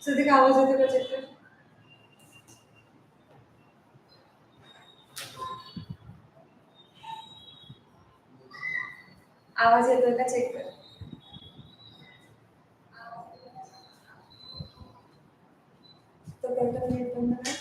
सध्या आवाज येतो का चेक कर. आवाज येतोय का चेक कर. तो कंट्रोल नीट बंद कर.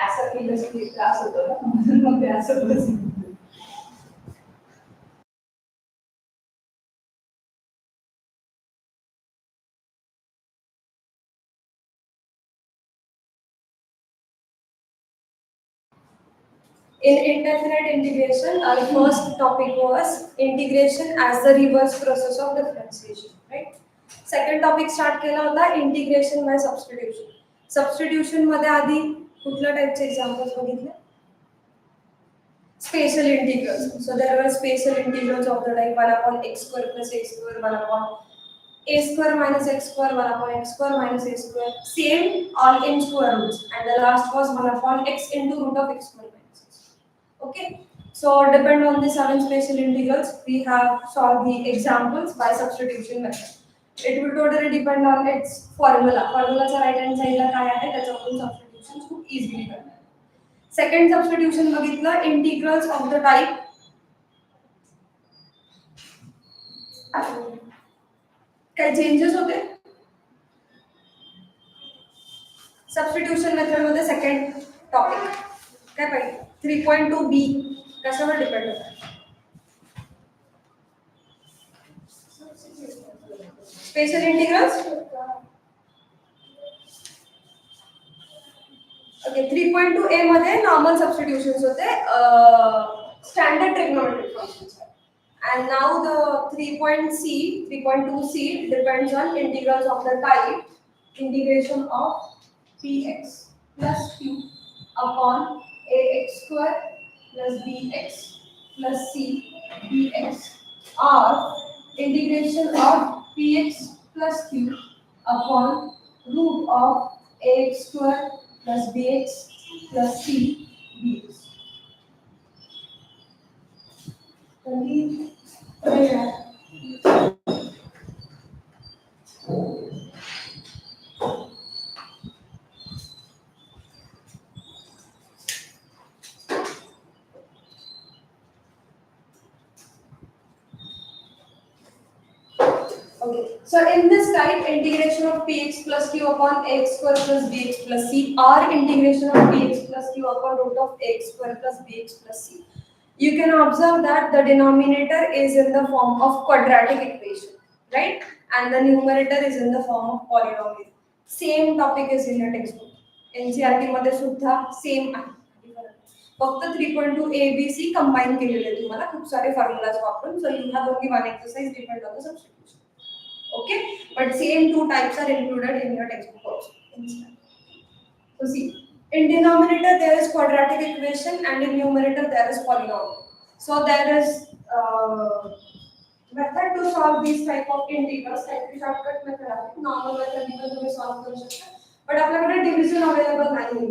असं केलं की त्रास होतो ना, म्हणून मग ते असं बसलं. In indefinite integration, our first topic was integration as the reverse process of differentiation, right? Second topic start केला होता integration by substitution. Substitution मध्ये आधी कुठल्या टाइपचे एक्झाम्पल्स बघितले? Spatial integrals. So there were spatial integrals of the type 1 upon x square plus x square, 1 upon a square minus x square, 1 upon x square minus a square. Same all in square roots. And the last was 1 upon x into root of x square minus x. Okay. So depend on the 7 spatial integrals, we have solved the examples by substitution method. It will totally depend on its formula. Formula चा right hand side ला काय आहे त्याच्यावरून substitution खूप easily करणार. Second substitution बघितलं integrals of the type काय changes होते. Substitution method मध्ये सेकंड टॉपिक काय पाहिजे 3.2 बी कशावर डिपेंड होतं. Special integrals. ओके 3.2 ए मध्ये नॉर्मल सबस्टिट्यूशन्स होते standard trigonometric functions. And now the 3.2c depends on integrals of the type integration of px plus q upon ax square plus bx plus c dx or integration of px plus q upon root of ax square plus bx plus c dx. Okay, so in this type, integration of px plus q upon x square plus bx plus c or integration of px plus q upon root of x square plus bx plus c. You can observe that the denominator is in the form of quadratic equation, right? And the numerator is in the form of polynomial. Same topic is in your textbook. NCERT मध्ये सुद्धा same आहे. फक्त 3.2 A, B, C combine केलेले तुम्हाला खूप सारे formulas वापरून. So you have only one exercise depend on the substitution. Okay, but same two types are included in your textbook also. So see, in denominator there is quadratic equation and in numerator there is polynomial. So there is method to solve these type of integrals. Like shortcut method आहे, normal method ने तुम्ही solve करू शकता. But आपल्याकडे division available नाही.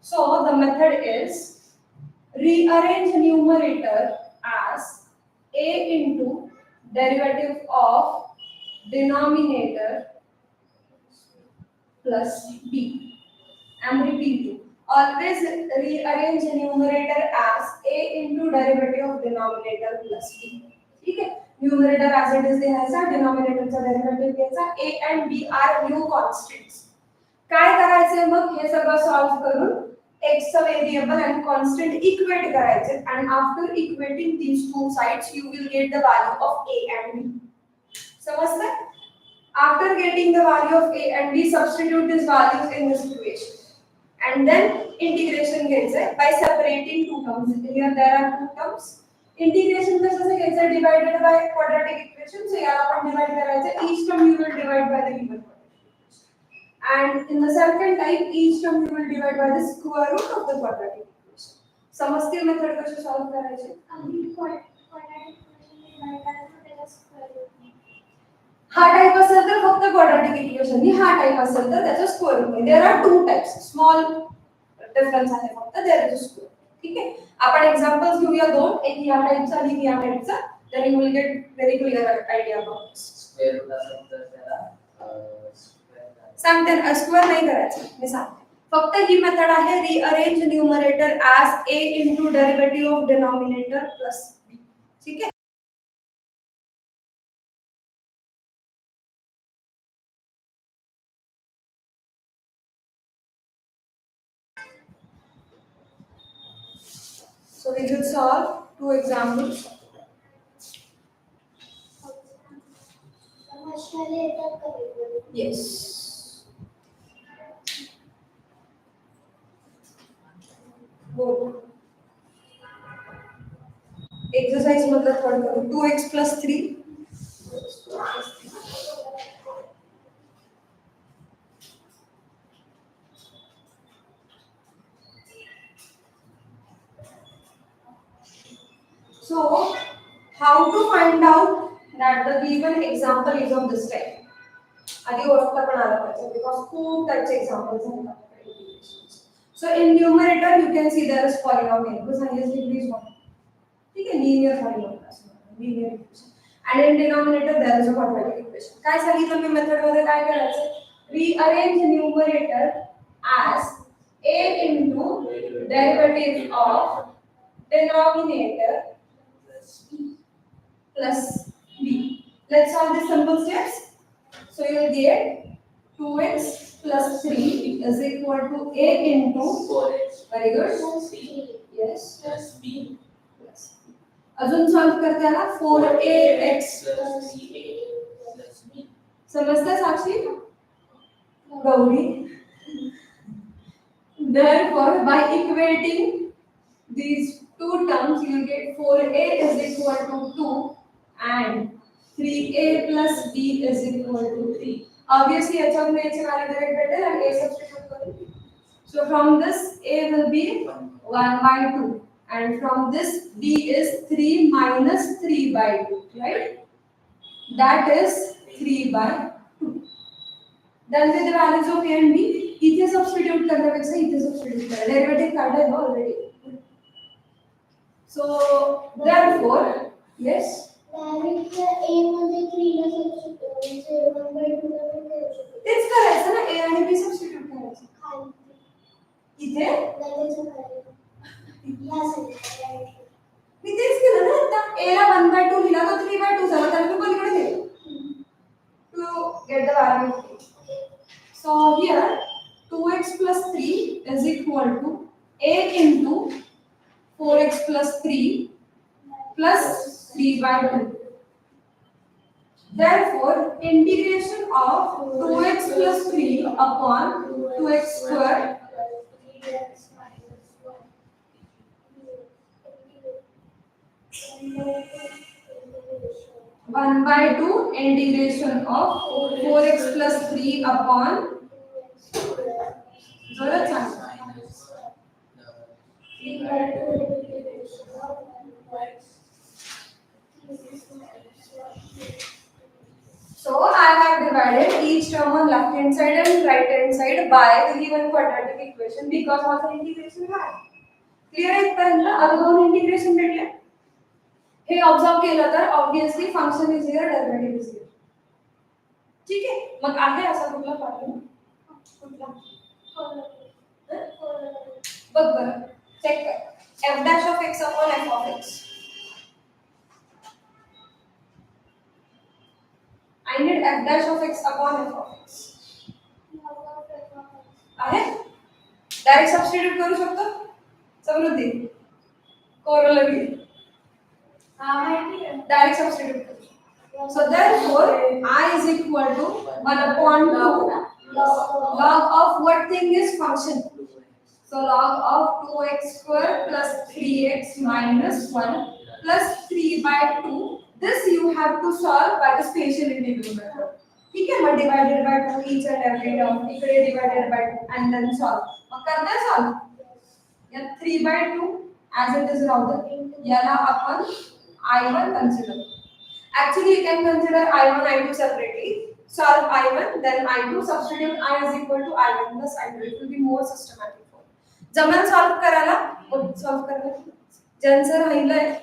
So the method is rearrange numerator as a into derivative of denominator plus b. I am repeating. Always rearrange numerator as a into derivative of denominator plus b. ठीक है? Numerator as it is लिहायचा, denominator चा derivative घ्यायचा. A and b are new constants. काय करायचंय मग हे सगळं solve करून x चा व्हेरिएबल आणि कॉन्स्टंट इक्वेट करायचे आणि after equating these two sides you will get the value of a and b. समजतंय? After getting the value of a and b, substitute these values in this equation. And then integration घ्यायचंय by separating two terms. Here there are two terms. Integration कशाचं घ्यायचं? Divided by quadratic equation. So याला आपण divide करायचं. Each term you will divide by the given quadratic. And in the second type, each term you will divide by the square root of the quadratic equation. समजते method कशी solve करायची? हा type असेल तर फक्त quadratic equation हा type असेल तर त्याचा square root. There are two types, small difference आहे फक्त देयर इज स्क्वेअर. ठीक आहे, आपण एक्झाम्पल्स घेऊया दोन, एक या टाइपचा आणि एक या टाइपचा. Then you will get very clear idea about this. Square root असेल तर त्याला सांगते स्क्वेअर नाही करायचं, मी सांगते. फक्त ही मेथड आहे rearrange numerator as a into derivative of denominator plus b. ठीक आहे. So we will solve two examples. Yes. Good. Exercise मतलब थोड़ा करो. 2x plus 3. So, how to find out that the given example is of this type? आधी ओळखता पण आला पाहिजे because खूप types examples आहेत आपल्याकडे. So in numerator you can see there is polynomial because highest degree is 1. ठीक है, linear polynomial, linear equation. And in denominator there is a quadratic equation. काय सांगितलं मी मेथड मध्ये काय करायचं? Rearrange numerator as a into derivative of denominator plus b. Let's solve the simple steps. So you will get 2x plus 3 is equal to a into 4x. Very good. Plus b. Yes. Plus b. Plus b. अजून solve करते आला 4ax plus 3a plus b. समजता साक्षी? Gauri. Therefore, by equating these two terms, you will get 4a is equal to 2 and 3a plus b is equal to 3. Obviously, h of nature value direct better and a substitute करें. So from this a will be 1 by 2 and from this b is 3 minus 3 by 2, right? That is 3 by 2. Then with the values of a and b, इथे substitute करण्यापेक्षा इथे substitute करा. Derivative काढा है already. So therefore, yes. Direct a मध्ये 3 ला substitute 1 by 2 ला पण करू शकतो. तेच करायचं ना, a आणि b सबस्टिट्यूट करायचं. खाली इथे त्याच्या खाली या साईडला मी तेच केलं ना आता. a ला 1 by 2 लिहिला तर 3 by 2 झाला, तर मी पलीकडे लिहिलं. To get the value of a. So here 2x plus 3 is equal to a into 4x plus 3 plus 3 by 2. Therefore, integration of 2x plus 3 upon 2x square 1 by 2 integration of 4x plus 3 upon जोरात सांग. So I have divided each term on left hand side and right hand side by the given quadratic equation because of the integration है. Clear है इथपर्यंत? आता दोन integration भेटले. हे observe केलं तर obviously function is here, derivative is here. ठीक आहे, मग आहे असा कुठला फॉर्म्युला? कुठला? बघ बरं, चेक कर. f dash of x upon f of x. I need f dash of x upon f of x. आहे डायरेक्ट सबस्टिट्यूट करू शकतो समृद्धी कोरोलरी हा माहिती आहे. डायरेक्ट सबस्टिट्यूट करू शकतो so therefore I is equal to 1 upon 2 log of what thing is function so log of 2x square plus 3x minus 1 plus 3 by 2 this you have to solve by the spatial integral method ठीक है मग divided by 2 each and every term इकडे divided by 2 and then solve मग करता है solve या 3 by 2 as it is राहू दे याला आपण I1 consider actually you can consider I1 I2 separately solve I1 then I2 substitute I is equal to I1 plus I2 it will be more systematic जमन solve करायला solve करायला ज्यांचं राहिलंय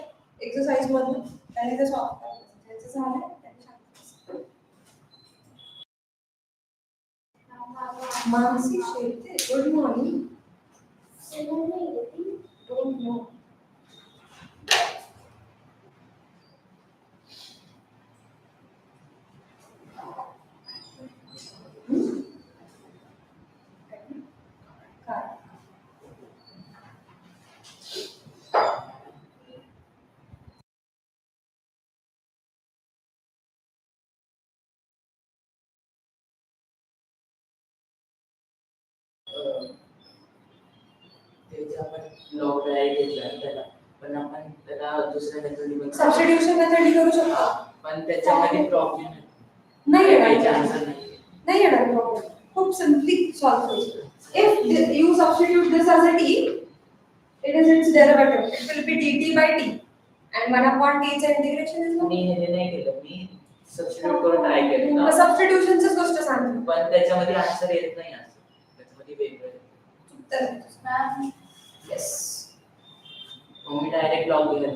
exercise मधून त्यांनी ते सॉल्व करायचं ज्यांचं झालंय त्यांनी शांत Mansi Shelke good morning don't know त्याचे आपण लॉग डायरेक्ट घेतला त्याला पण आपण त्याला दुसऱ्या मेथडने सबस्टिट्यूशन मेथड करू शकतो पण त्याच्यामध्ये प्रॉब्लेम नाही येणार चान्स नाही नाही येणार प्रॉब्लेम खूप सिंपली सॉल्व होईल if you substitute this as a t it is its derivative it will be dt by t and 1 upon t चा integration is मी हे नाही केलं मी सबस्टिट्यूट करून ट्राय केलं मग सबस्टिट्यूशनच गोष्ट सांगतो पण त्याच्यामध्ये आन्सर येत नाही असं त्याच्यामध्ये वेगळं तर येस मग मी डायरेक्ट लॉग दिलं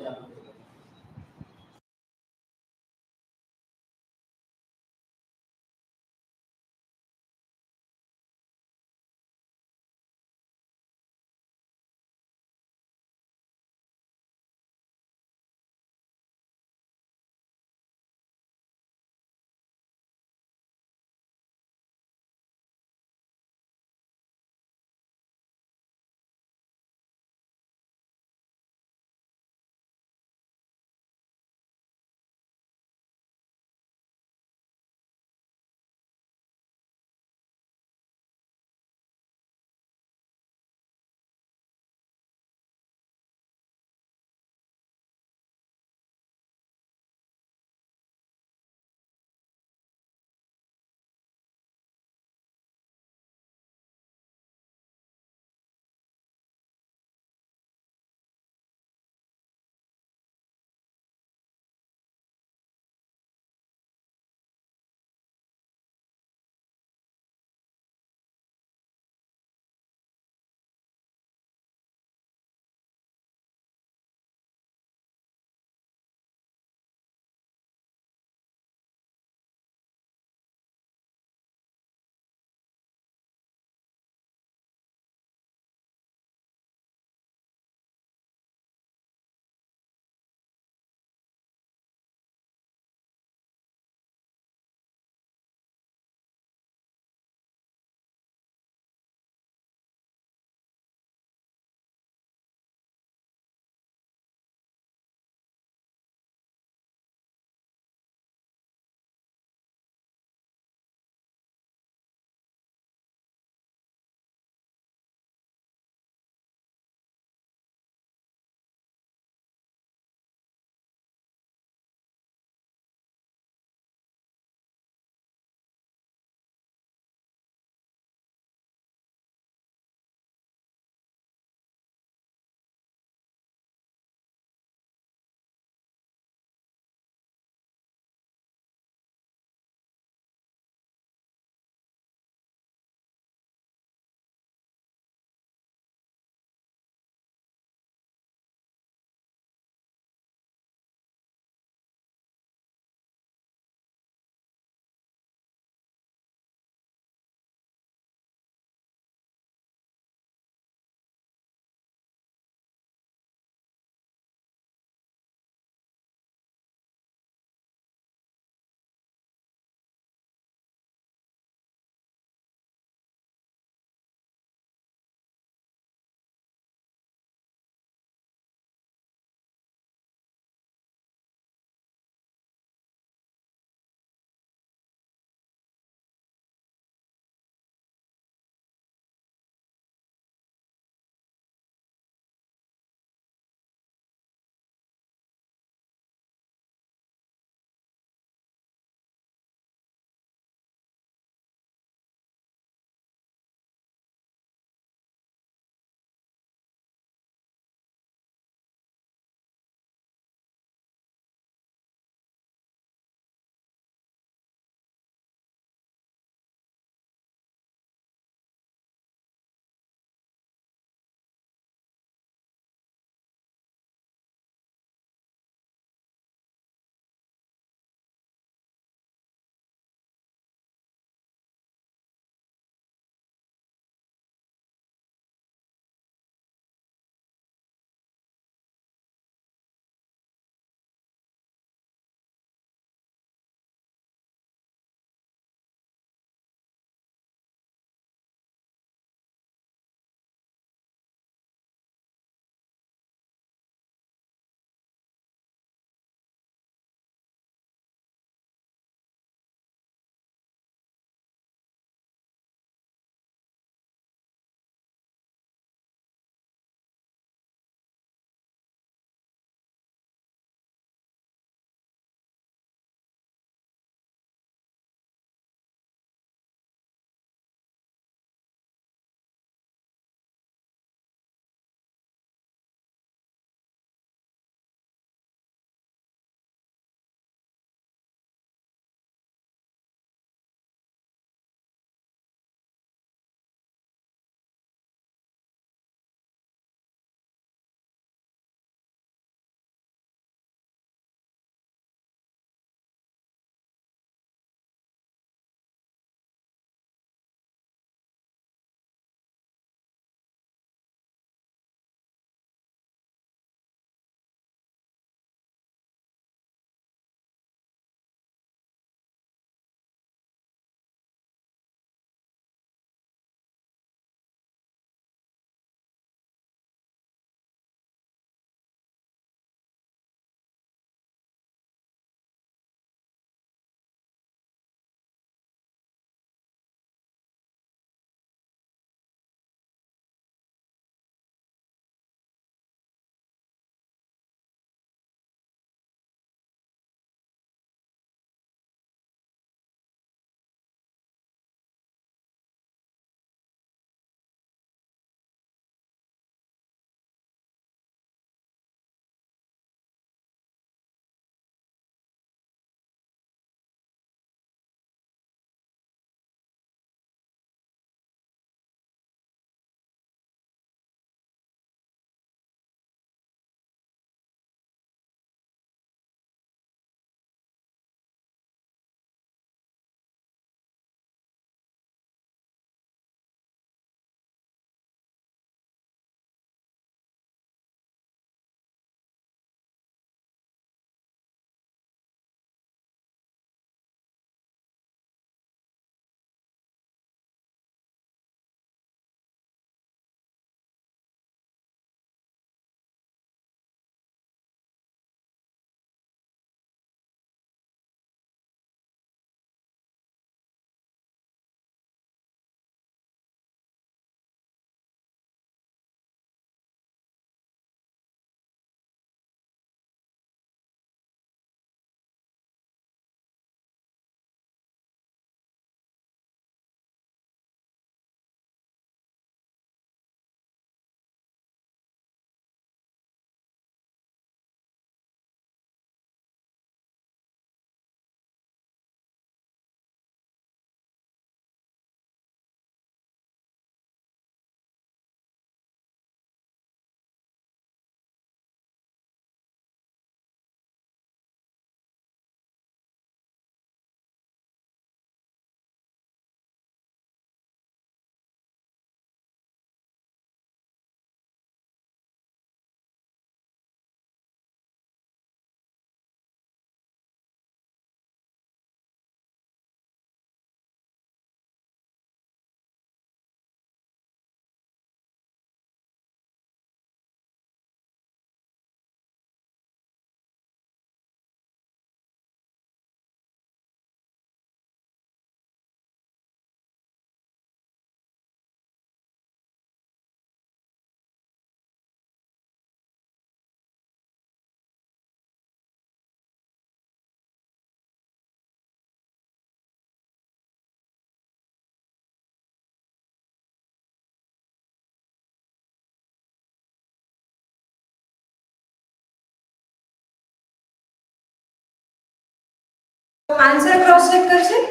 आन्सर क्रॉस चेक करशील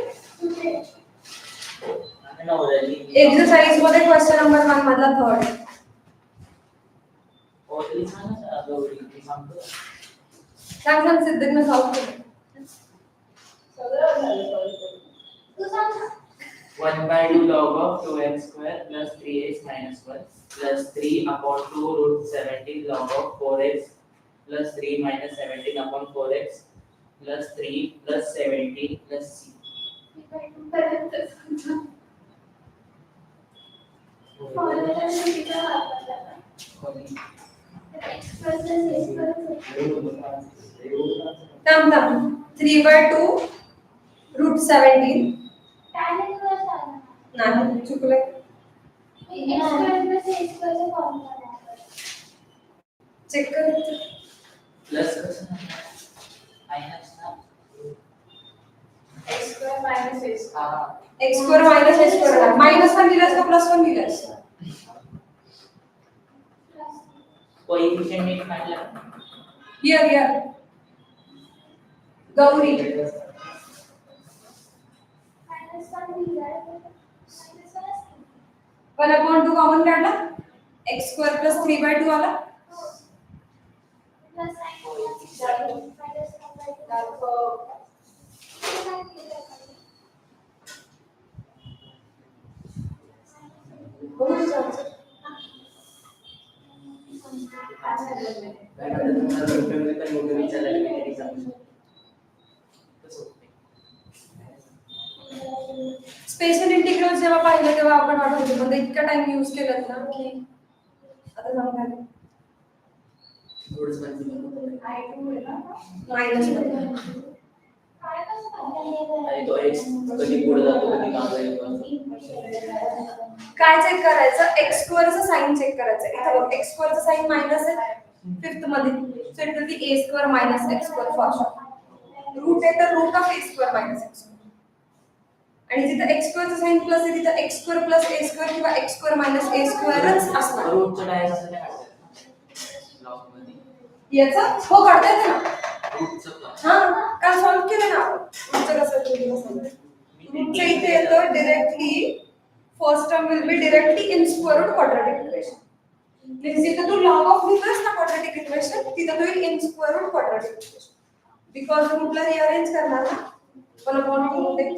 एक्सरसाइज मध्ये क्वेश्चन नंबर 1 मधला थर्ड सांग सिद्धीने सॉल्व केलं तू सांग ना. 1/2 log of 2x square plus 3x minus 1 plus 3 upon 2 root 17 log of 4x plus 3 minus 17 upon 4x plus 3 plus 17 plus c. Formula कितीचा वापरला? एक्सप्रेशन थांब 3/2 रूट 17 काय नाही तुला सांग. नाही चुकलंय एक्सप्रेशन फॉर्म्युला चेक कर Plus minus ना x square minus a square हा x square minus a square minus 1 दिलास का प्लस 1 दिलास कोएफिशिएंट नीट काढला here Gauri one upon 2 common काढला x स्क्वेअर प्लस 3/2 आला स्पेशल इंटिग्रल जेव्हा पाहिलं तेव्हा आपण वाटत होतं इतका टाइम यूज केलात ना की आता सांगा मायनस आणि तो x कधी पुढे जातो कधी मागे येतो काय चेक करायचं x स्क्वेअरचं साइन चेक करायचं इथे बघ x स्क्वेअरचं साइन मायनस आहे फिफ्थ मध्ये so it will be a square minus x square for short root आहे तर root of a square minus x square आणि जिथे x स्क्वेअरचं साइन प्लस आहे तिथे x square plus a square किंवा x स्क्वेअर मायनस a स्क्वेअरच असणार रूटचं डायरेक्ट असं नाही काढायचं ब्लॉक मध्ये याचा हो काढता येते ना रूटचं ब्लॉक हां काल सॉल्व केलं ना आपण रूटचं कसं केलं रूटच्या इथे येतं directly first term will be directly in square root quadratic equation means जिथे तू लॉग ऑफ लिहितोस ना क्वाड्रॅटिक इक्वेशन तिथे तू येईल in square root quadratic equation because रूटला रिअरेंज करणार ना 1/2 x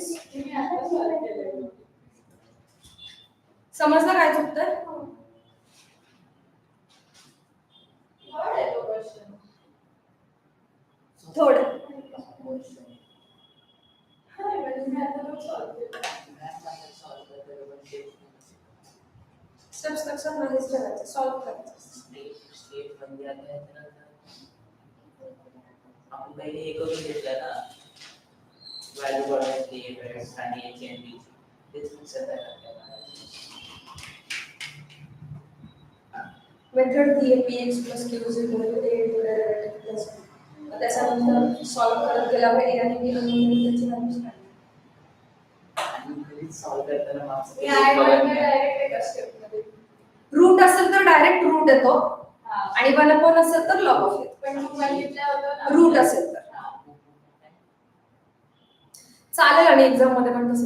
समजलं काय चुकतंय थोडं स्टेप्स लक्षात नाहीच ठेवायचं सॉल्व करायचं स्टेप म्हणजे आता आपण पहिले हे करून घेतलं ना व्हॅल्यू बघायची वेळेस आणि याची आणि बीची तेच लक्षात आहे आपल्याला मेथड दी आहे px plus q is equal to a into derivative plus b त्याच्यानंतर सॉल्व करत गेला पाहिजे आणि b नंतर त्याची व्हॅल्यूज आणि घरी सॉल्व करताना मार्क्स रूट असेल तर डायरेक्ट रूट येतो आणि 1/2 असेल तर लॉग ऑफ येतो रूट असेल तर चालेल आणि एक्झाम मध्ये पण तसं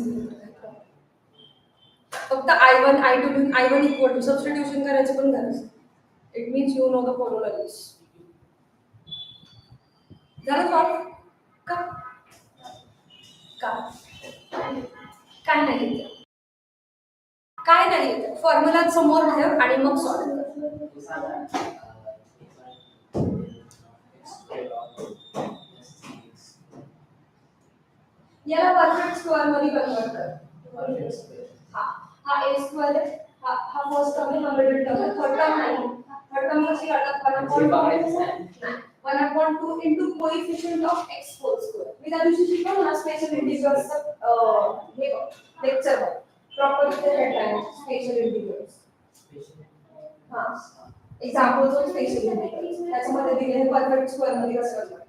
फक्त I1 I2 I1 equal to substitution करायचं पण गरज it means you know the formulas झालं सॉल्व का का काय नाही येत काय नाही येत फॉर्म्युला समोर ठेव आणि मग सॉल्व कर याला परफेक्ट स्क्वेअर मध्ये कन्वर्ट कर हा a स्क्वेअर आहे हा फर्स्ट टर्म आहे हा मिडल टर्म आहे थर्ड टर्म नाही थर्ड टर्म कशी काढतात 1/2 into coefficient of x whole square मी त्या दिवशी शिकवलं ना स्पेशल इंटिग्रल्स हे lecture proper headline special integrals हा एक्झाम्पल्स ऑफ स्पेशल इंटिग्रल्स त्याच्यामध्ये दिलेले परफेक्ट स्क्वेअर मध्ये कसं करतात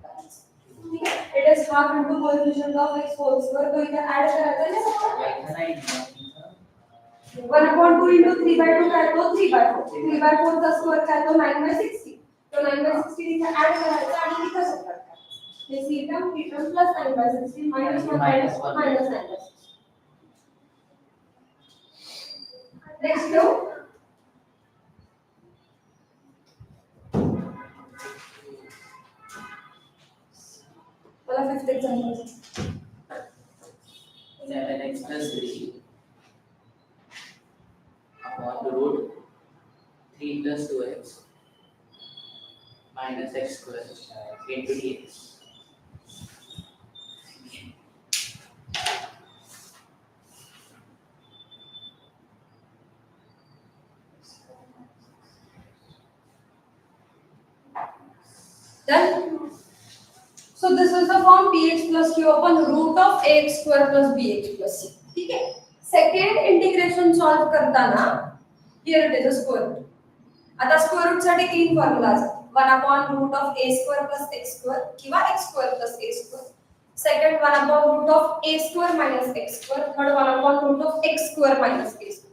it is half into coefficient of x whole square तो इथे ऍड करायचा आहे 1/2 into 3/2 काय तो 3/4 3/4 चा स्क्वेअर काय तो 9/60 तो 9/60 इथे ऍड करायचा आणि इथे सबट्रॅक्ट करायचा This c term plus 9 by 16 minus 1 by Minus 1. minus 9 by 16. Next row. Well, fifth example. 7x plus 3 upon the root 3 plus 2x minus x square into dx. Done. So this is the form px plus q upon root of ax square plus bx plus c. ठीक है. Second integration solve करताना here it is a square root. आता square root साठी तीन formulas आहेत. 1 upon root of a square plus x square किंवा x square plus a square. Second 1 upon root of a square minus x square. Third 1 upon root of x square minus a square.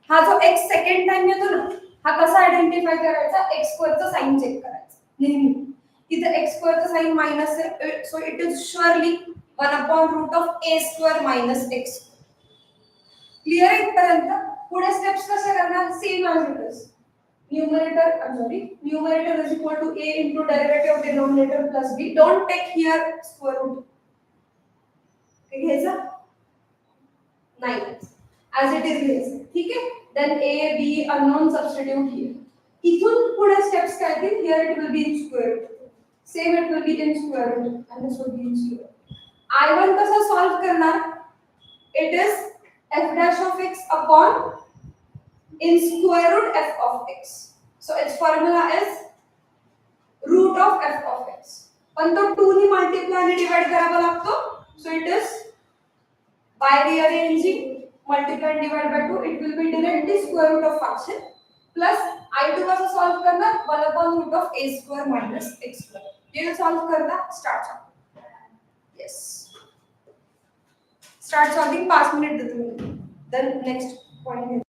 हा जो x second time येतो ना, हा कसा identify करायचा? x square चा sign check करायचा नेहमी. इथे x square चा साइन मायनस आहे, so it is surely 1 upon root of a square minus x. Clear इथपर्यंत? पुढे स्टेप्स कसे करणार? Same as it is. Numerator is equal to a into derivative of denominator plus b. Don't take here square root. घ्यायचा? नाही. As it is घ्यायचं. ठीक आहे? Then a, b unknown substitute here. इथून पुढे steps काय आहेत? Here it will be in square root. Same it will be in square root and this will be in square root. I1 कसा solve करणार? It is f dash of x upon in square root f of x. So its formula is root of f of x. पण तो 2 ने multiply आणि divide करावा लागतो. So it is by rearranging multiply and divide by 2 it will be directly square root of function plus I2 कसा solve करणार? 1 upon root of a square minus x square. ये solve करना start solve. Yes. Start solving 5 minute देते हैं. Then next point.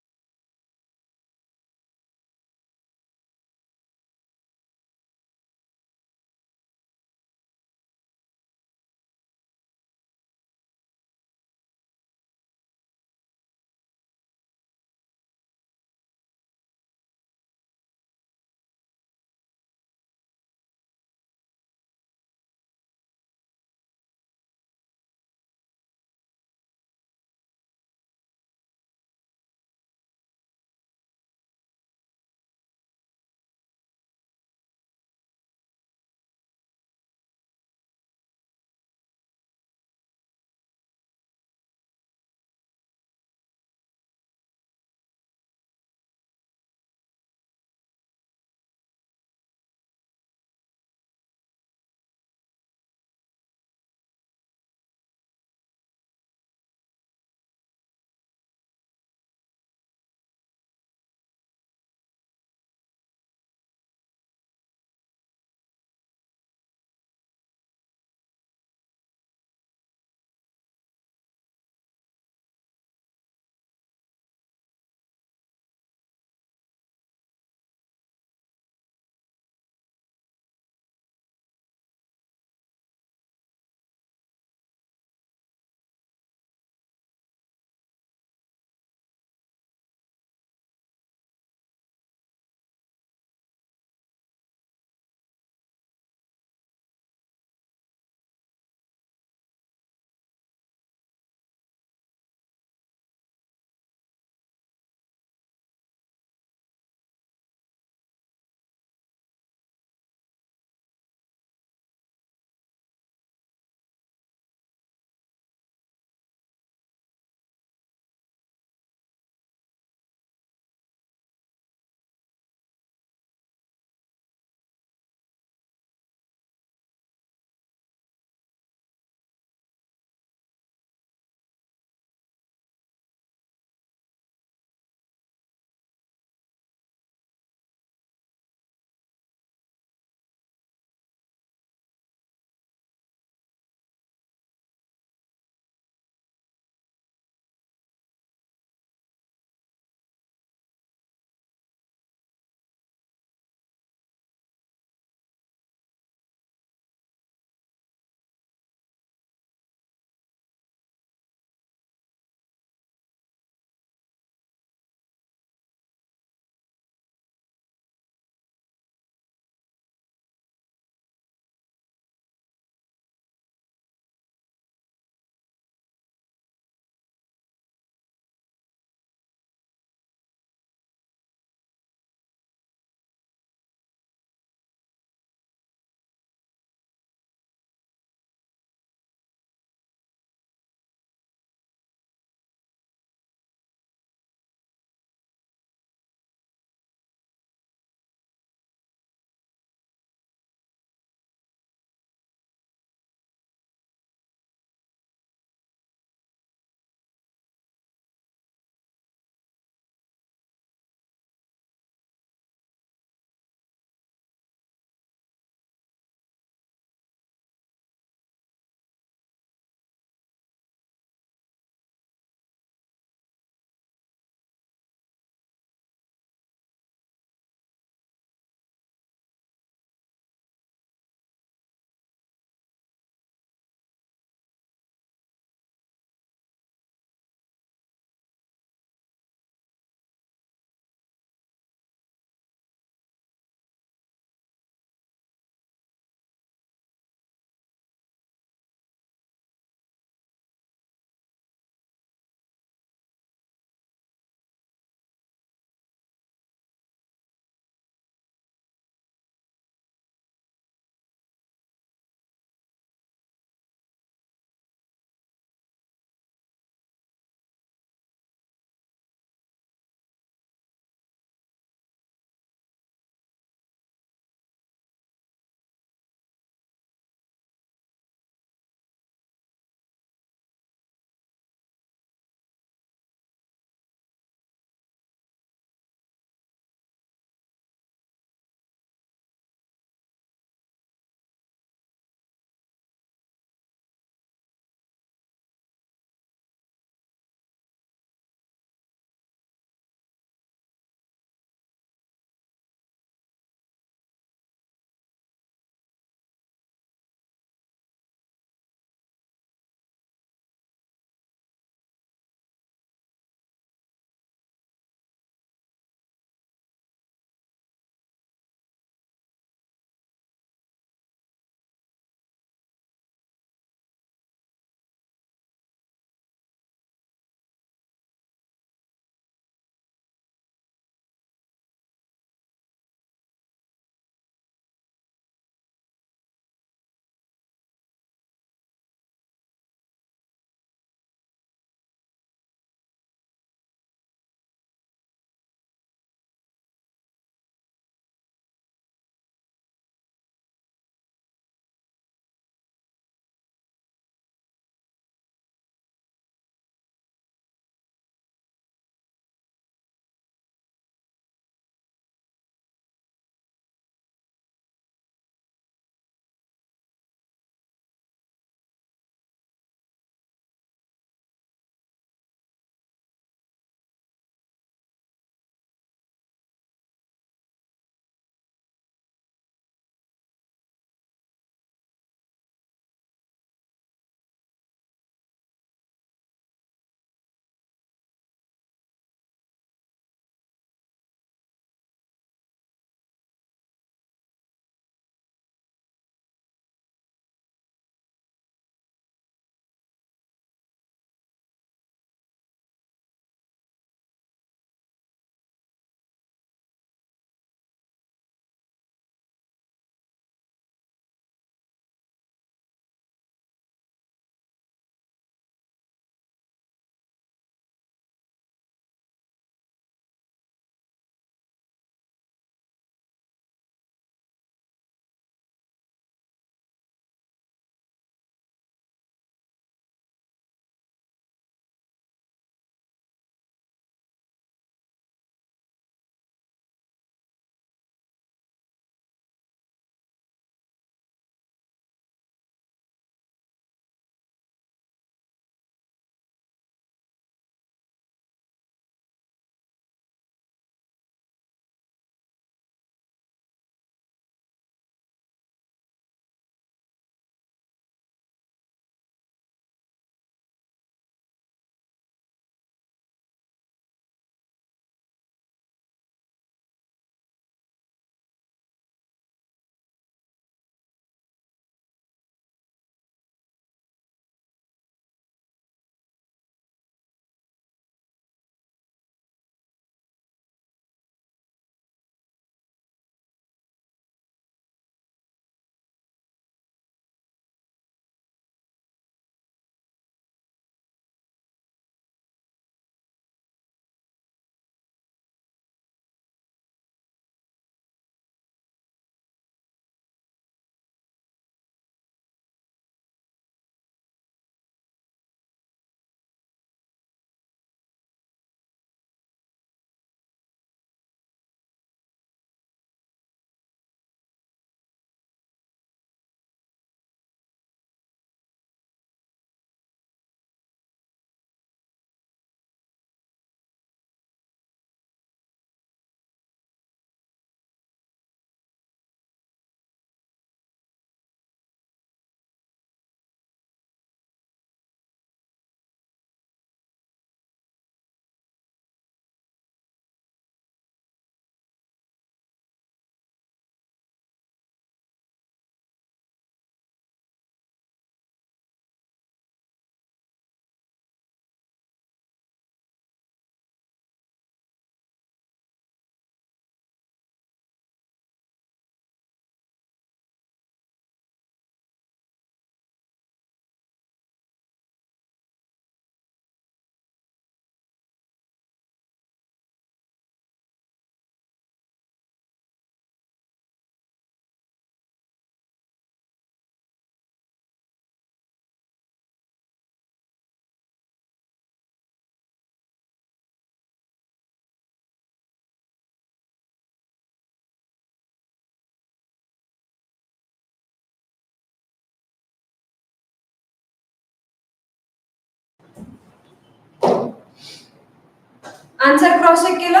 Answer cross check केलं.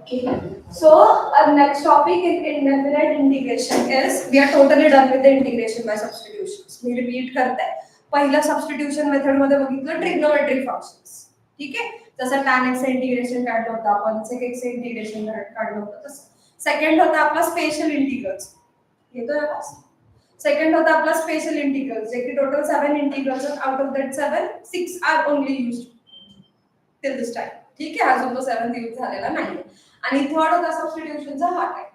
Okay. So our next topic in indefinite integration is we are totally done with the integration by substitutions. Me repeat करते. पहिला substitution method मध्ये बघितलं trigonometric functions. ठीक आहे. जसं tan x इंटिग्रेशन काढलं होतं आपण, sec x इंटिग्रेशन काढलं होतं तसं. सेकंड होता आपला स्पेशल इंटिग्रल्स. येतोय आवाज? सेकंड होता आपला स्पेशल इंटिग्रल्स, जे की total 7 integrals out of that 7 6 are only used till this time. ठीक आहे, अजून तो 7th यूज झालेला नाही. आणि थर्ड होता सबस्टिट्यूशनचा हा आहे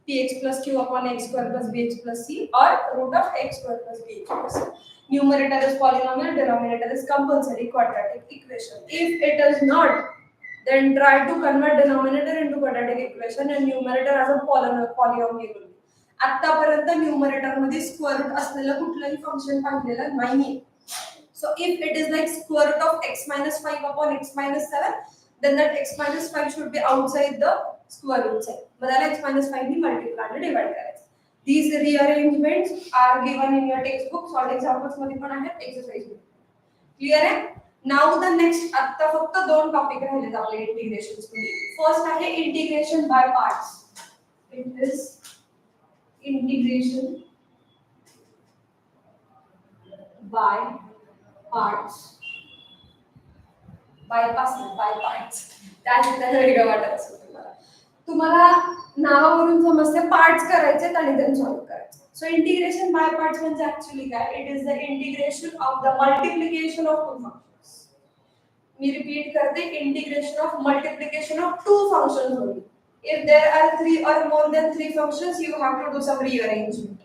px plus q upon x square plus bx plus c or root of x square plus bx plus c. Numerator is polynomial, denominator is compulsory quadratic equation. If it is not, then try to convert denominator into quadratic equation and numerator as a polynomial. आतापर्यंत numerator मध्ये square root असलेलं कुठलंही function पाहिलेलं नाहीये. So if it is like square root of x minus 5 upon x minus 7, then that x minus 5 should be outside the square root side. But that x minus 5 ni multiply and divide करायचं. These rearrangements are given in your textbook. Solved examples मध्ये पण आहेत, exercise मध्ये. Clear आहे? Now the next आता फक्त दोन topic राहिलेत आपले इंटिग्रेशन्स मध्ये. फर्स्ट आहे integration by parts. It is integration by parts. Bypass by parts. त्याला वेगळं वाटत असेल तुम्हाला. तुम्हाला नावावरून समजते पार्ट्स करायचे आणि देन सॉल्व करायचे. सो इंटिग्रेशन बाय पार्ट्स म्हणजे ऍक्च्युअली काय? It is the integration of the multiplication of two functions. मी रिपीट करते, integration of multiplication of two functions only. If there are 3 or more than 3 functions, you have to do some rearrangement.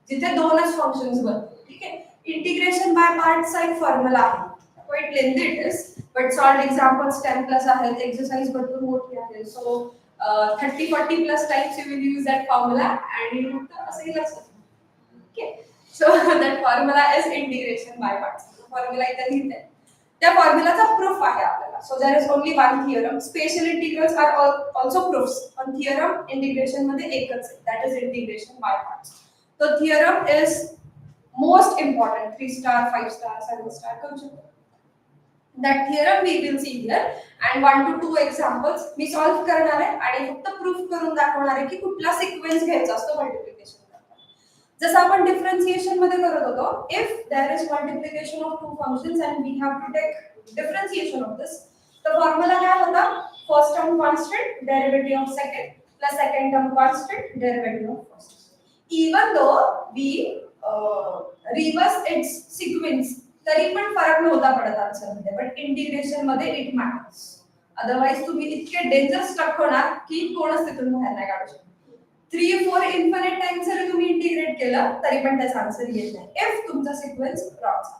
जिथे दोनच functions बनतात. ठीक आहे. Integration by पार्ट्सचा एक formula आहे. Quite lengthy it is, but solved examples 10 plus आहेत, exercise भरपूर मोठी आहे. So 30-40 plus times you will use that formula and you will असंही लक्षात. Okay, so that formula is integration by parts. Formula इथे लिहिते. त्या फॉर्म्युलाचा प्रूफ आहे आपल्याला. So there is only one theorem. Special integrals are also proofs. पण theorem integration मध्ये एकच आहे. That is integration by parts. So theorem is most important. 3 star, 5 star, 7 star करू शकतो. That theorem we will see here and 1 to 2 examples me solve करणार आहे आणि फक्त प्रूफ करून दाखवणार आहे की कुठला सिक्वेन्स घ्यायचा असतो मल्टिप्लिकेशन करताना. जसं आपण डिफरन्शिएशन मध्ये करत होतो, if there is multiplication of two functions and we have to take differentiation of this, तर फॉर्म्युला काय होता? First term constant, derivative of second plus second term constant, derivative of first. Even though we reverse its sequence, तरी पण फरक नव्हता पडत answer मध्ये. But integration मध्ये इट मॅटर्स. अदरवाइज तुम्ही इतके डेंजर स्टक होणार की कोणच तिथून बाहेर नाही काढू शकत. 3-4 इन्फिनिट टाइम्स जरी तुम्ही इंटिग्रेट केलं तरी पण त्याचा आन्सर येत नाही इफ तुमचा सिक्वेन्स रॉंग झाला.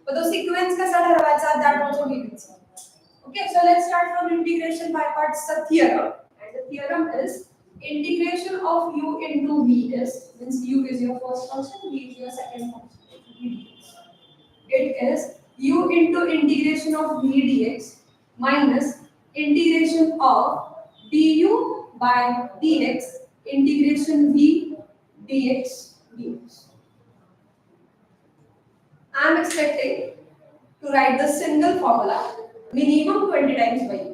पण तो सिक्वेन्स कसा ठरवायचा that also we will see. Okay, so let's start from integration by पार्ट्सचा theorem. And the theorem is integration of u into v is, means u is your first function, v is your second function. It is u into integration of v dx minus integration of du by dx integration v dx dx. I am expecting to write the single formula minimum 20 times by u.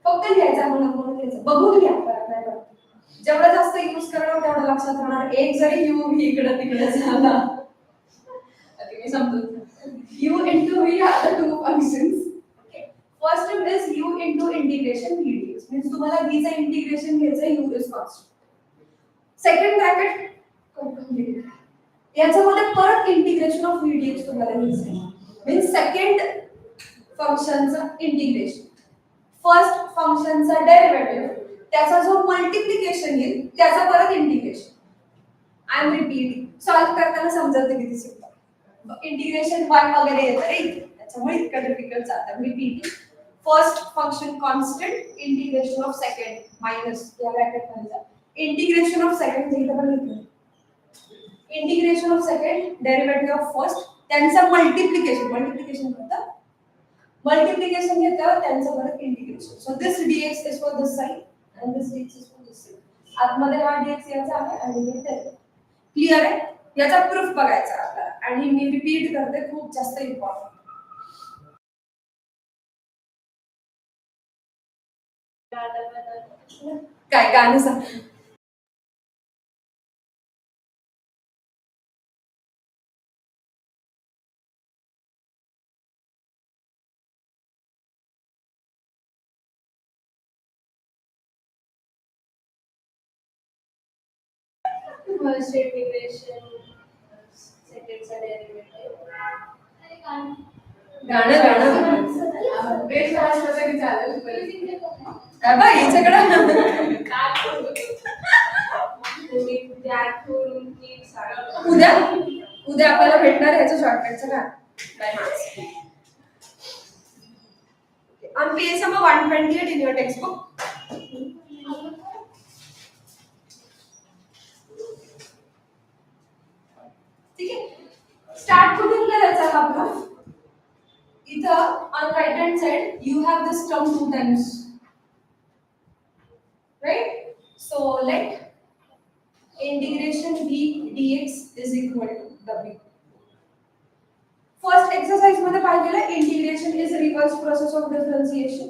फक्त लिहायचा म्हणून लिहायचं, बघून घ्या, फरक नाही पडत. जेवढं जास्त यूज करणार तेवढं लक्षात राहणार. एक जरी u इकडे तिकडे झाला, मी समजून u into v are the two functions. Okay, first term is u into integration v dx, means तुम्हाला v चा इंटिग्रेशन घ्यायचं, u is constant. Second bracket complete. याच्यामध्ये परत इंटिग्रेशन ऑफ v dx तुम्हाला घ्यायचं, means सेकंड फंक्शनचं इंटिग्रेशन, फर्स्ट फंक्शनचा derivative, त्याचा जो मल्टिप्लिकेशन येईल त्याचा परत integration. I am repeating. Solve करताना समजतं किती सिंपल. इंटिग्रेशन 1 वगैरे येतं रे, त्याच्यामुळे इतकं डिफिकल्ट जातं. Repeating. First function constant, integration of second minus या ब्रॅकेट मध्ये इंटिग्रेशन ऑफ सेकंड इथं पण लिहितो. Integration of second, derivative of first, त्यांचा मल्टिप्लिकेशन होतं. मल्टिप्लिकेशन घेतल्यावर त्यांचं परत integration. So this dx is for this side and this dx is for this side. आतमध्ये हा dx याचा आहे आणि हे क्लिअर आहे? याचा प्रूफ बघायचा आहे आपल्याला आणि मी रिपीट करते, खूप जास्त इम्पॉर्टंट. काय गाणं सांग. फर्स्ट इंटिग्रेशन सेकंडचा डेरिव्हेटिव्ह गाणं गाणं बेस्ट असलं तरी चालेल बाबा याच्याकडे उद्या उद्या आपल्याला भेटणार ह्याचं शॉर्टकटचं काय on page number 128 in your textbook. ठीक आहे, स्टार्ट कुठून करायचा हा प्रूफ. इथं on right hand side you have this term two times, right? So let integration v dx is equal to w. First exercise मध्ये पाहिलेलं integration is reverse process of differentiation.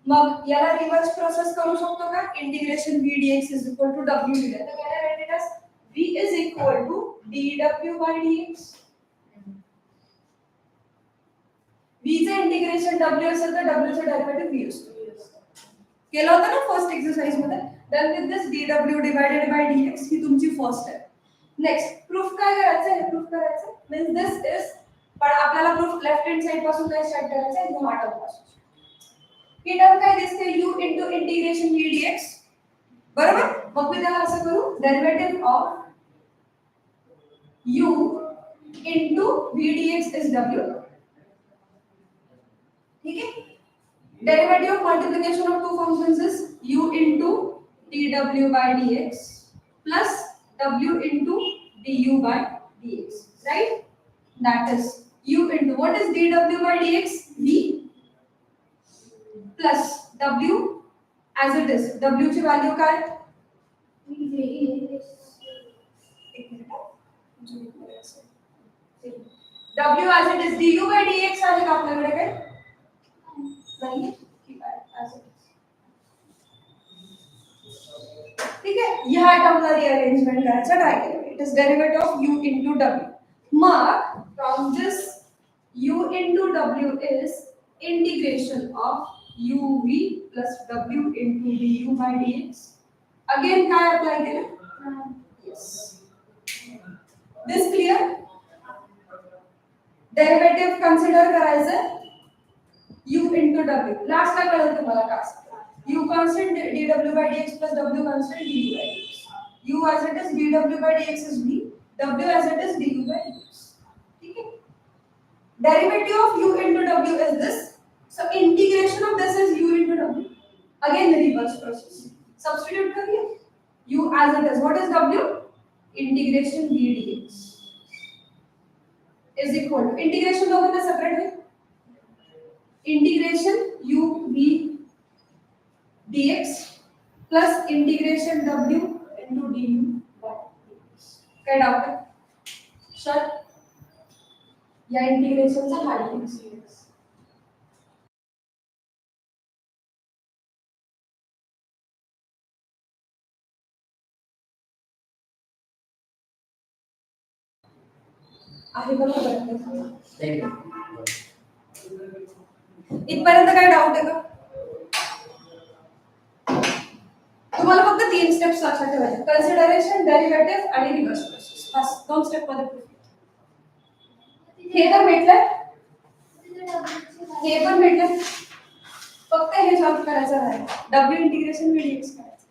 मग याला रिव्हर्स प्रोसेस करू शकतो का? Integration v dx is equal to w दिलं तर काय right as v is equal to dw by dx. v चे इंटिग्रेशन w असेल तर w चे डेरिव्हेटिव्ह v असतो. केलं होतं ना फर्स्ट एक्सरसाइज मध्ये. Then with this dw divided by dx ही तुमची फर्स्ट आहे. नेक्स्ट प्रूफ काय करायचं हे प्रूफ करायचं मीन्स दिस इज, पण आपल्याला प्रूफ लेफ्ट हँड साइड पासून काय स्टार्ट करायचं आहे एकदम आठवपासून. ही टर्म काय दिसते u into integration v dx बरोबर. मग मी त्याला असं करू derivative of u into v dx is w. ठीक है, derivative of multiplication of two functions is u into dw by dx plus w into du by dx, right? That is u into what is dw by dx? v plus w as it is. w ची value काय? w as it is du by dx आहे का आपल्याकडे काय? नाही, ठीक आहे as it is. ठीक आहे, ह्या टर्मला रिअरेंजमेंट करायचं ट्राय केलं. It is derivative of u into w. Mug from this u into w is integration of uv plus w into du by dx. Again काय अप्लाय केलं? Yes. This clear? Derivative consider करायचं u into w. Last ला कळलं तुम्हाला का? u constant dw by dx plus w constant du by dx. u as it is dw by dx is v, w as it is du by dx. ठीक है, derivative of u into w is this. So integration of this is u into w. Again the reverse process. Substitute करिए. u as it is, what is w? Integration v dx is equal to integration दोघांना separate है. Integration u v dx plus integration w into du by dx. काय doubt है sir? या इंटिग्रेशनचा हा dx. आहे बरोबर. इथपर्यंत काय डाऊट आहे का? तुम्हाला फक्त तीन स्टेप्स लक्षात ठेवायचे, कन्सिडरेशन, डेरिव्हेटिव्ह आणि रिव्हर्स प्रोसेस. बस दोन स्टेप मध्ये प्रूफ. हे तर भेटलं, हे पण भेटलं, फक्त हे सॉल्व करायचं आहे. w इंटिग्रेशन v dx करायचं.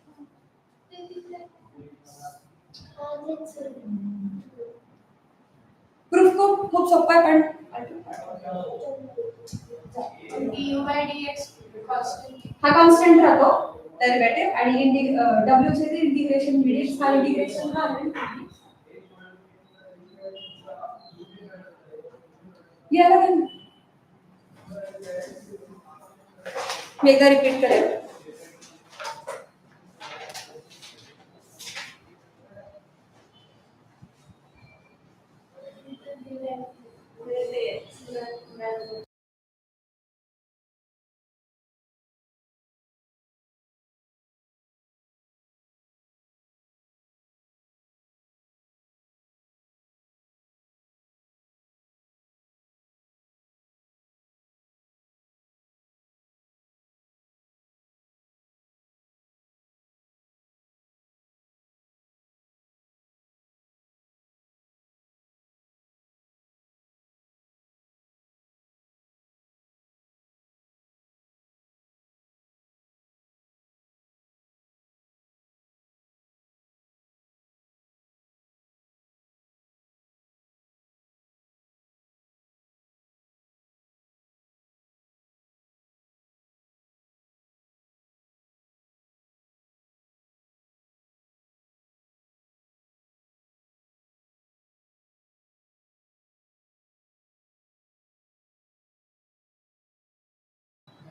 प्रूफ खूप सोपा आहे पण du by dx constant. हा कॉन्स्टंट राहतो डेरिव्हेटिव्ह आणि w चे ते इंटिग्रेशन v dx हा इंटिग्रेशन हा याला मी एकदा रिपीट करेन.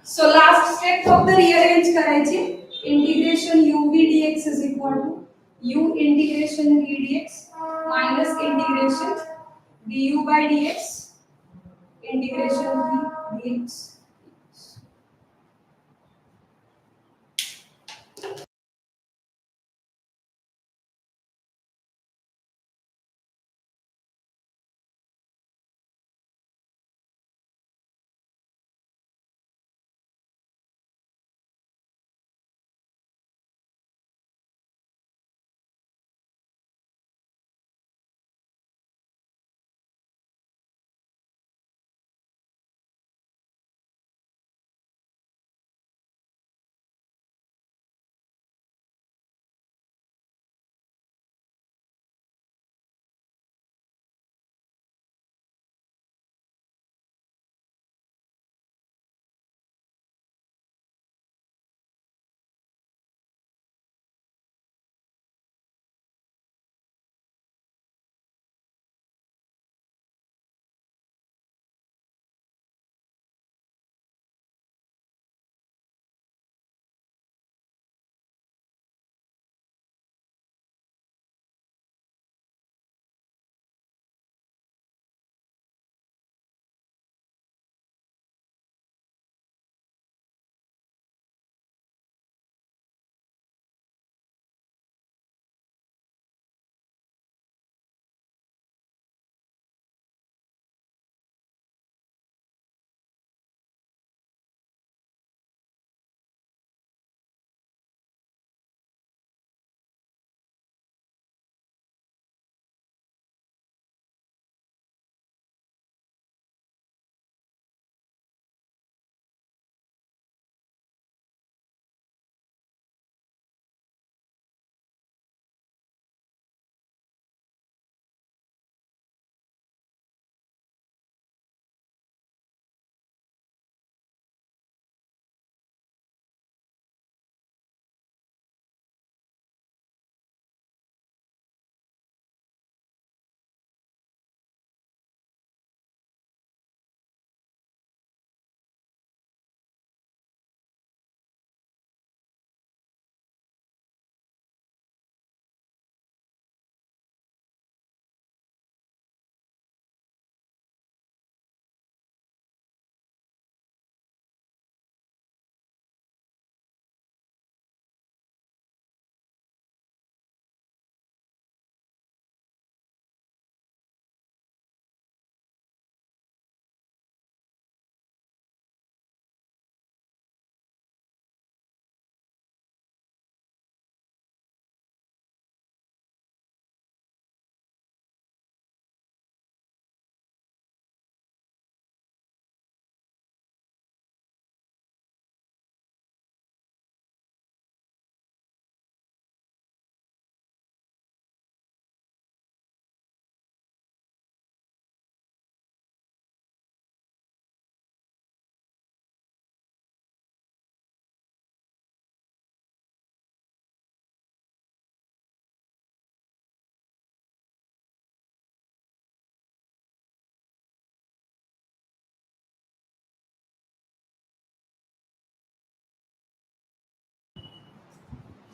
So last step फक्त rearrange करायची. Integration u v dx is equal to u integration v dx minus integration du by dx integration v dx.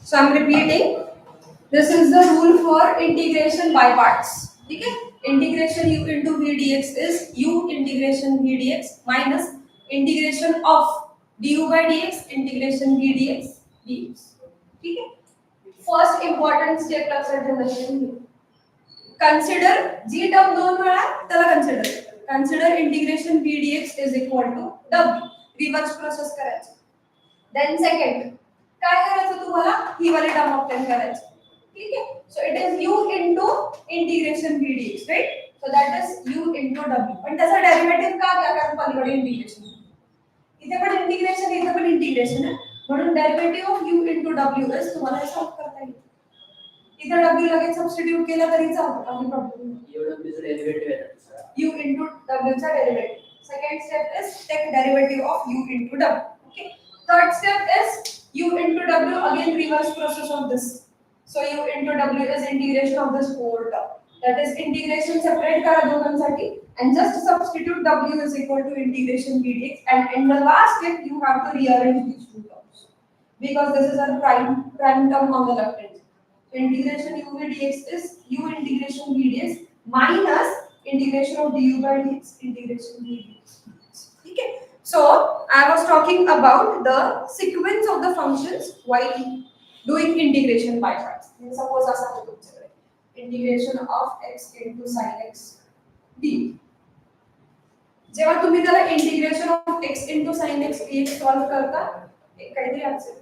So I'm repeating. This is the rule for integration by parts. ठीक है? Integration u into v dx is u integration v dx minus integration of du by dx integration v dx dx. ठीक है? First important step लक्षात ठेवायची. Consider g term दोन वेळा त्याला consider. Consider integration v dx is equal to w. Reverse process करायचं. Then second काय करायचं तुम्हाला ही वाली टर्म ऑब्टेन करायची. ठीक है? So it is u into integration v dx, right? So that is u into w. पण त्याचा डेरिव्हेटिव्ह का घ्या कारण पलीकडे इंटिग्रेशन. इथे पण इंटिग्रेशन इथे पण इंटिग्रेशन आहे. म्हणून derivative of u into w is तुम्हाला सॉल्व करता येईल. इथे w लगेच सबस्टिट्यूट केला तरी चालतं काही प्रॉब्लेम नाही. u चा डेरिव्हेटिव्ह आहे दुसरा. u into w चा derivative. Second step is take derivative of u into w. Okay. Third step is u into w, again reverse process of this. So u into w is integration of this whole term. That is integration separate करा दोघांसाठी and just substitute w is equal to integration v dx, and in the last step you have to rearrange these two terms because this is a prime term on the left hand. So integration u v dx is u integration v dx minus integration of du by dx integration v dx. Okay. So I was talking about the sequence of the functions while doing integration by parts. Suppose असा आहे तुमच्याकडे integration of x into sin x d. जेव्हा तुम्ही त्याला integration of x into sin x dx solve करता एक काहीतरी answer,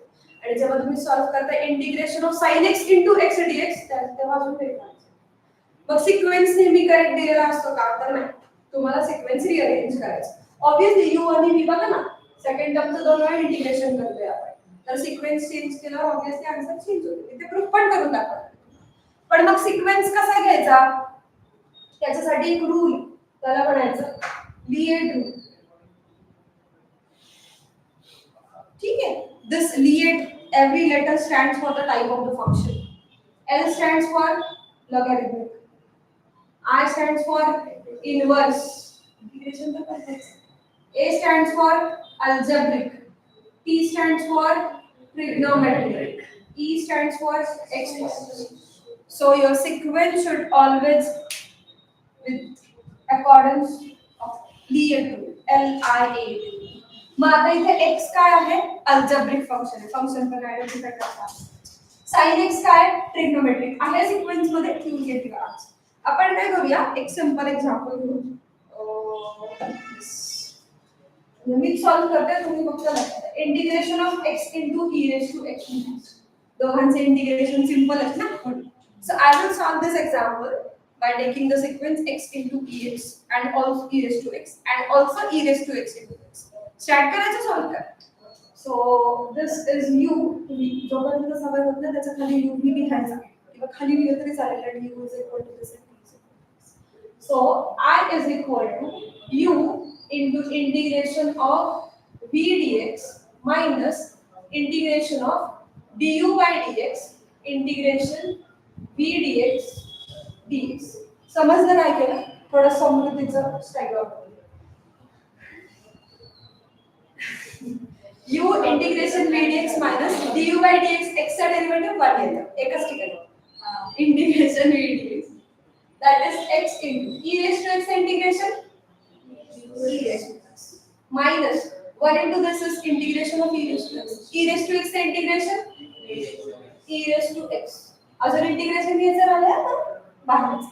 आणि जेव्हा तुम्ही सॉल्व करता integration of sin x into x dx तेव्हा अजून वेगळं आन्सर. मग सिक्वेन्स नेहमी करेक्ट दिलेला असतो का? तर नाही, तुम्हाला सिक्वेन्स रिअरेंज करायचा. ऑब्वियसली u आणि v बघा ना, सेकंड टर्मचं दोन वेळा इंटिग्रेशन करतोय आपण, तर सिक्वेन्स चेंज केल्यावर ऑब्वियसली आन्सर चेंज होतो. इथे प्रूफ पण करून दाखवा. पण मग सिक्वेन्स कसा घ्यायचा? त्याच्यासाठी एक रूल, त्याला म्हणायचं लिएट रूल. ठीक है, this liet, every letter stands for the type of the function. L stands for logarithmic, I stands for inverse, integration का करते हैं. A stands for algebraic, T stands for trigonometric, E stands for exponential. So your sequence should always with accordance of liet rule, LIAT. मग आता इथे x काय आहे? Algebraic function आहे, function पण identify करता. sin x काय? ट्रिग्नोमेट्रिक आहे. Sequence मध्ये ठेवून घेतली का? आपण काय करूया, एक सिंपल एक्झाम्पल घेऊ. मी सॉल्व करते, तुम्ही फक्त लक्षात. Integration of x into e raised to x minus, दोघांचे इंटिग्रेशन सिंपल आहे ना. So I will solve this example by taking the sequence x into ex and also e raised to x and also e raised to x into x. Start करायचं, solve करा. So this is u, जोपर्यंत सवय होत नाही त्याच्या खाली u v लिहायचा किंवा खाली लिहिलं तरी चालेल, आणि u is equal to this. So I is equal to u into integration of v dx minus integration of du by dx integration v dx dx. समजलं काय केलं? थोडं समृद्धीचं स्टाईल वापरलं. u integration v dx minus du by dx x चा derivative 1 येतं एकच ठिकाणी. Integration v dx that is x into e raised to x integration e raised to x minus 1 into this is integration of e raised to x. e raised to x integration e raised to x. अजून integration घ्यायचं राहिलं तर बाहेरच.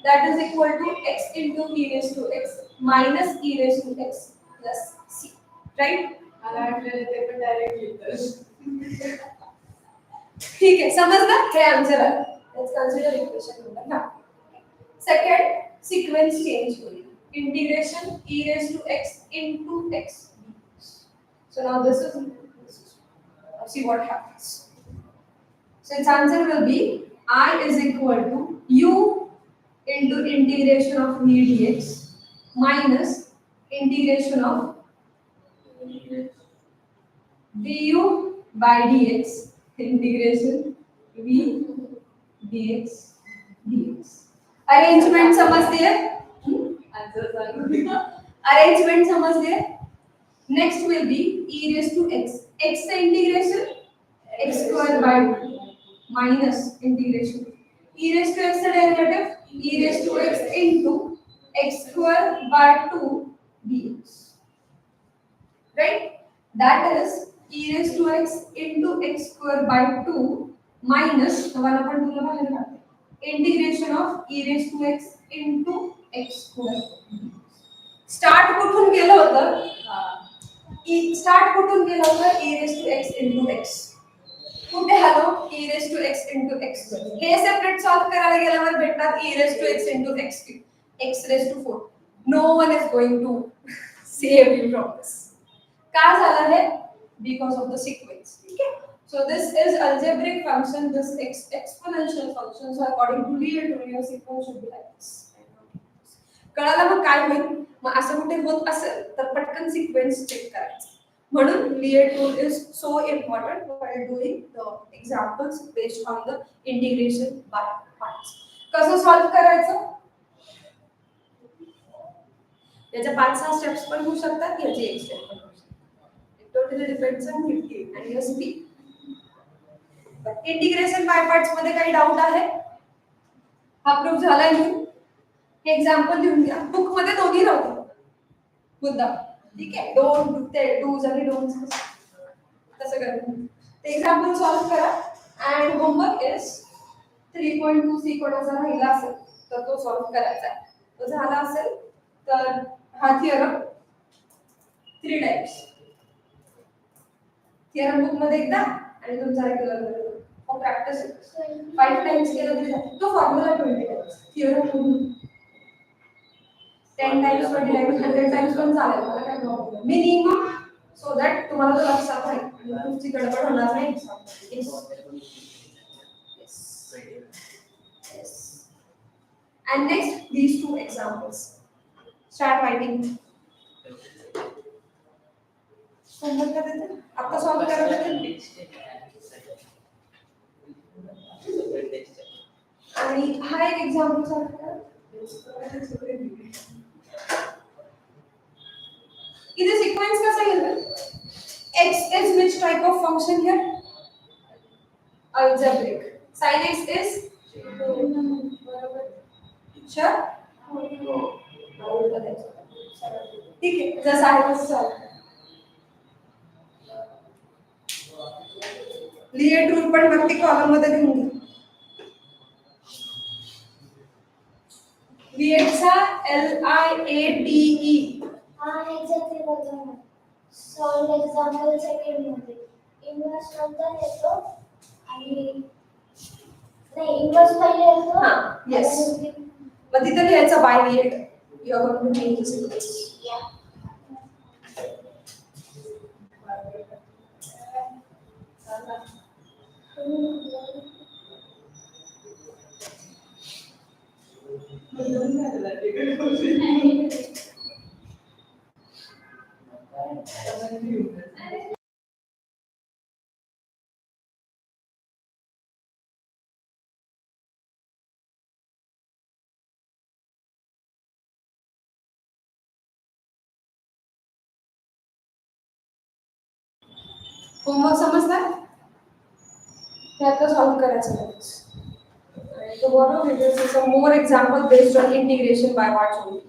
that is equal to x into e raised to x minus e raised to x plus c. Right? ते पण direct लिहितो. ठीक आहे, समजलं? हे आन्सर आहे. Let's consider equation number 9. Second, sequence change होईल. Integration e raised to x into x. So now this is, see what happens. So its answer will be I is equal to u into integration of v dx minus integration of du by dx integration v dx dx. Arrangement समझते हैं? Arrangement समझते हैं? Next will be e raised to x. x से integration x square by 2 minus integration e raised to x का derivative e raised to x into x square by 2 dx. Right? That is e raised to x into x square by 2 minus 1/2 ला बाहेर काढते. Integration of e raised to x into x square. Start कुठून गेलं होतं? Start कुठून गेलं होतं? e raised to x into x. कुठे आलो? e raised to x into x. हे सेपरेट सॉल्व करायला गेल्यावर भेटणार e raised to x into x cube, x raised to 4. No one is going to save you from this. का झालं हे? Because of the sequence. ठीक है? So this is algebraic function, this exponential function. So according to liet rule, your sequence should be like this. कळालं मग काय होईल? मग असं कुठे होत असेल तर पटकन सिक्वेन्स चेक करायचं. म्हणून LIATE rule is so important while doing the examples based on the integration by parts. कसं सॉल्व करायचं? याच्या 5-6 स्टेप्स पण होऊ शकतात, याची एक स्टेप पण होऊ शकते. It totally depends on it आणि your speed. Integration by parts मध्ये काही डाऊट आहे? हा प्रूफ झालाय लिहून. हे एक्झाम्पल लिहून घ्या. बुक मध्ये दोन्ही राहतो मुद्दा, ठीक आहे. डोंट ते डूज आणि डोंट्स तसं करा. ते एक्झाम्पल सॉल्व्ह करा अँड होमवर्क इज 3.2 सी कोणाचा राहिला असेल तर तो सॉल्व्ह करायचा आहे. तो झाला असेल तर हा थिअरम 3 टाइम्स. थिअरम बुक मध्ये एकदा आणि तुमचा रेग्युलर मध्ये प्रॅक्टिस 5 टाइम्स केलं तरी चालेल. तो formula 20 times theorem 10 times 20 times 100 times पण चालेल, मला काय प्रॉब्लेम मिनिमम, सो दॅट तुम्हाला तो लक्षात राहील आणि तुमची गडबड होणार नाही. Yes. And next, these 2 examples. Start writing. Homework कर देते आपका सॉल्व कर देते आणि हा एक एक्झाम्पल सॉल्व करा. इथे सिक्वेन्स कसा येईल? x is which type of function here? Algebraic. Sin x is sure? ठीक आहे, जसं आहे तसं चालेल. लिएट रूल पण वरती कॉलम मध्ये लिहून घ्या. लिएटचा LIATE. हा एक्झॅक्टली बघा. सॉल्व एक्झाम्पल सेकंड मध्ये इन्व्हर्स नंतर येतो आणि नाही इन्व्हर्स पहिले येतो. हा येस, मग तिथे लिहायचं by LIATE. You are going to change the sequence. या होमवर्क समजला? त्यात सॉल्व करायचं आहे. Tomorrow we will see some more example based on integration by parts only.